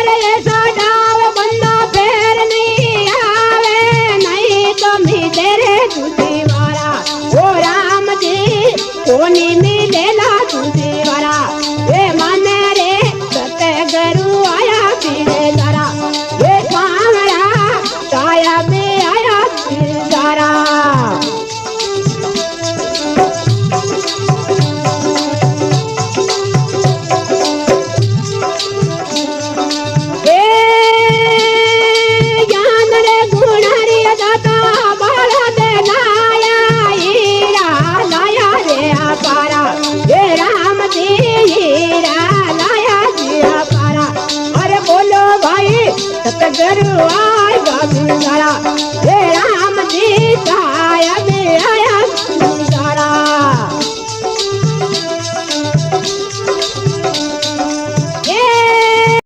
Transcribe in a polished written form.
अरे ऐसा डाव बंदा फेर नहीं आवे नहीं तो तेरे तुझे वारा ओ राम जी कोनी मिलेला तुझे वारा ये मन रे सतगुरु आया पीरे तारा ये स्वामरा काया में आया पीरे तारा सतगुरु